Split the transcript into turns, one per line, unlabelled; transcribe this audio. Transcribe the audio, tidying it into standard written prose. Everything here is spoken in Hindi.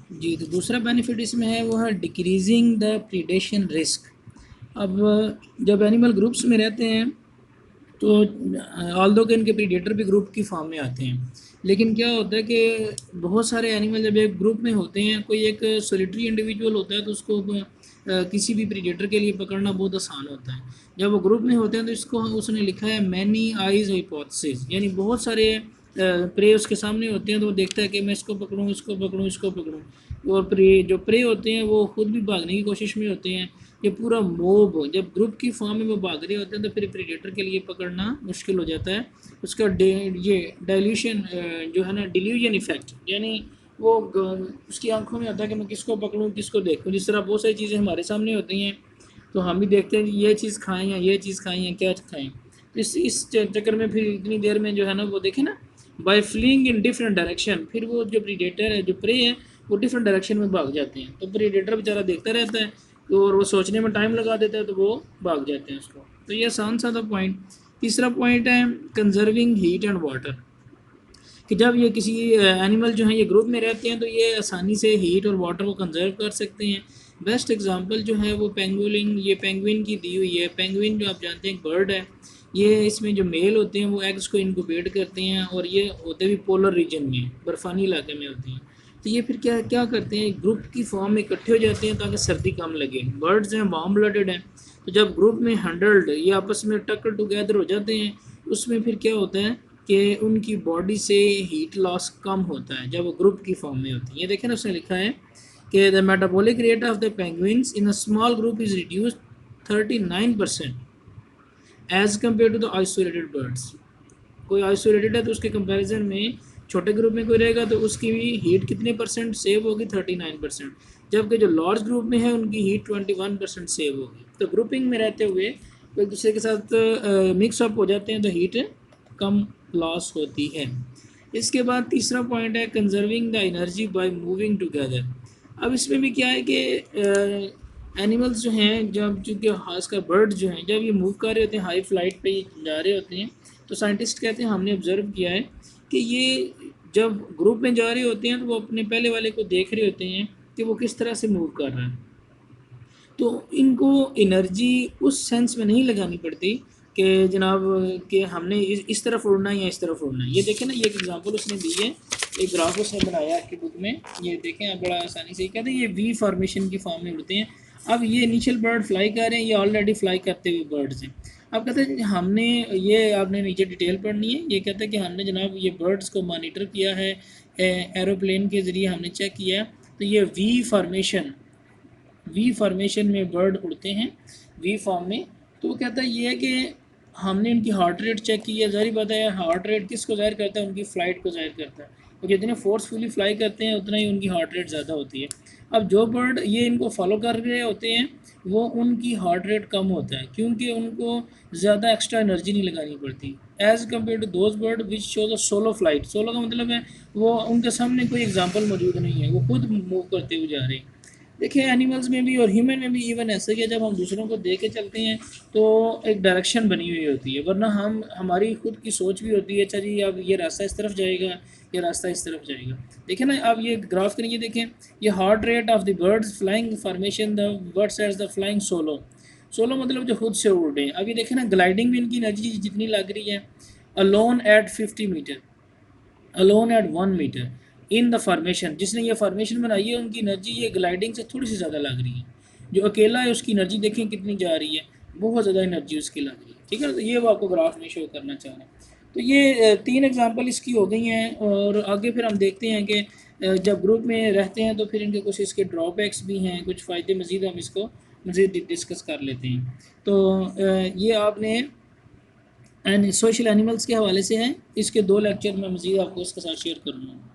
जी, तो दूसरा बेनिफिट इसमें है वो है डिक्रीजिंग द प्रीडेशन रिस्क। अब जब एनिमल ग्रुप्स में रहते हैं तो ऑल्दो के इनके प्रीडेटर भी ग्रुप की फॉर्म में आते हैं, लेकिन क्या होता है कि बहुत सारे एनिमल जब एक ग्रुप में होते हैं, कोई एक सोलिटरी इंडिविजुअल होता है तो उसको किसी भी प्रीडेटर के लिए पकड़ना बहुत आसान होता है। जब वो ग्रुप में होते हैं तो इसको उसने लिखा है मैनी आइज हाइपोथेसिस, यानी बहुत सारे प्रे उसके सामने होते हैं तो वो देखता है कि मैं इसको पकड़ूँ, इसको पकड़ूँ, इसको पकड़ूँ। और जो प्रे होते हैं वो खुद भी भागने की कोशिश में होते हैं। ये पूरा मोब जब ग्रुप की फॉर्म में वो भाग रहे होते हैं तो फिर प्रीडेटर के लिए पकड़ना मुश्किल हो जाता है। उसका ये डाइल्यूशन जो है ना, डिल्यूजन इफेक्ट, यानी वो उसकी आंखों में होता है कि मैं किसको पकड़ूं किसको देखूं। जिस तरह बहुत सारी चीज़ें हमारे सामने होती हैं तो हम भी देखते हैं कि ये चीज़ खाएं या ये चीज़ खाएं या क्या खाएं। तो इस चक्कर में फिर इतनी देर में जो है ना वो देखें ना, by fleeing in different direction, फिर वो जो प्रीडेटर है जो प्रे है वो डिफरेंट डायरेक्शन में भाग जाते हैं। तो प्रीडेटर बेचारा देखता रहता है तो और वो सोचने में टाइम लगा देता है तो वो भाग जाते हैं उसको। तो ये आसान सा था पॉइंट। तीसरा पॉइंट है कंजर्विंग हीट एंड वाटर, कि जब ये किसी एनिमल जो है ये ग्रुप में रहते हैं तो ये आसानी से हीट और वाटर को कंजर्व कर सकते हैं। बेस्ट एग्जांपल जो है वो पेंगुइन, ये पेंगुइन की दी हुई है। पेंगुइन जो आप जानते हैं बर्ड है, ये इसमें जो मेल होते हैं वो एग्स को इनक्यूबेट करते हैं और ये होते भी पोलर रीजन में, बर्फानी इलाके में होते हैं। तो ये फिर क्या क्या करते हैं, ग्रुप की फॉर्म में इकट्ठे हो जाते हैं ताकि सर्दी कम लगे। बर्ड्स हैं वार्म ब्लडेड हैं, तो जब ग्रुप में 100 ये आपस में टक्कर टुगेदर हो जाते हैं उसमें फिर क्या होता है कि उनकी बॉडी से हीट लॉस कम होता है जब वो ग्रुप की फॉर्म में होती है। ये देखें ना, उसने लिखा है कि the metabolic rate of the penguins in a small group is reduce 39% as compare to the isolated birds. कोई आइसोलेटेड है तो उसके कंपैरिजन में छोटे ग्रुप में कोई रहेगा तो उसकी भी हीट कितने परसेंट सेव होगी, 39%। जबकि जो लार्ज ग्रुप में है उनकी हीट 21% सेव होगी। तो ग्रुपिंग में रहते हुए एक दूसरे के साथ मिक्सअप हो जाते हैं तो हीट कम लॉस होती है। इसके बाद तीसरा पॉइंट है conserving the energy by moving together. अब इसमें भी क्या है कि एनिमल्स जो हैं, जब चूँकि खासकर बर्ड जो हैं जब ये मूव कर रहे होते हैं, हाई फ्लाइट पे जा रहे होते हैं, तो साइंटिस्ट कहते हैं हमने ऑब्जर्व किया है कि ये जब ग्रुप में जा रहे होते हैं तो वो अपने पहले वाले को देख रहे होते हैं कि वो किस तरह से मूव कर रहा है। तो इनको एनर्जी उस सेंस में नहीं लगानी पड़ती कि जनाब कि हमने इस तरफ उड़ना है या इस तरफ उड़ना है। ये देखें ना, ये एक एग्जांपल उसने दी है, एक ग्राफ उसने बनाया आपकी बुक में। ये देखें आप बड़ा आसानी से, कहते हैं ये वी फॉर्मेशन की फॉर्म में उड़ते हैं। अब ये इनिशियल बर्ड फ्लाई कर रहे हैं, ये ऑलरेडी फ्लाई करते हुए बर्ड्स हैं। अब कहते हैं हमने, ये आपने नीचे डिटेल पढ़नी है, ये कहते हैं कि हमने जनाब ये बर्ड्स को मॉनिटर किया है, एरोप्लेन के ज़रिए हमने चेक किया। तो ये वी फॉर्मेशन में बर्ड उड़ते हैं, वी फॉर्म में। तो वो कहता है ये है कि हमने उनकी हार्ट रेट चेक की है। ज़ाहिर बात है हार्ट रेट किसको ज़ाहिर करता है, उनकी फ़्लाइट को ज़ाहिर करता है। वो जितने फोर्सफुली फ्लाई करते हैं उतना ही उनकी हार्ट रेट ज़्यादा होती है। अब जो बर्ड ये इनको फॉलो कर रहे होते हैं वो उनकी हार्ट रेट कम होता है क्योंकि उनको ज़्यादा एक्स्ट्रा एनर्जी नहीं लगानी पड़ती as compare to those bird which show the solo flight. Solo का मतलब है वो उनके सामने कोई एग्जाम्पल मौजूद नहीं है, वो खुद मूव करते हुए जा रहे हैं। देखिए एनिमल्स में भी और ह्यूमन में भी इवन ऐसा ही है, जब हम दूसरों को देख के चलते हैं तो एक डायरेक्शन बनी हुई होती है, वरना हम हमारी खुद की सोच भी होती है अच्छा जी अब ये रास्ता इस तरफ जाएगा, ये रास्ता इस तरफ जाएगा। देखें ना, आप ये ग्राफ करिए, देखें ये heart rate of the birds flying formation the birds as the flying solo. Solo मतलब जो खुद से उड़ रहे हैं। अब ये देखें ना, ग्लाइडिंग में इनकी एनर्जी जितनी लग रही है, alone at 50 metre, alone at 1 metre in the formation. जिसने ये फॉर्मेशन बनाई है उनकी एनर्जी ये ग्लाइडिंग से थोड़ी सी ज़्यादा लग रही है। जो अकेला है उसकी एनर्जी देखें कितनी जा रही है, बहुत ज़्यादा एनर्जी उसकी लग रही है। ठीक है, तो ये वो आपको ग्राफ में शो करना चाह रहे हैं। तो ये 3 एग्जांपल इसकी हो गई हैं। और आगे फिर हम देखते हैं कि जब ग्रुप में रहते हैं तो फिर इनके कुछ इसके ड्रॉबैक्स भी हैं, कुछ फ़ायदे मज़ीद हम इसको मज़ीद डिस्कस कर लेते हैं। तो ये आपने एंड सोशल एनिमल्स के हवाले से हैं, इसके 2 लेक्चर मैं मज़ीद आपको इसके साथ शेयर करूँगा।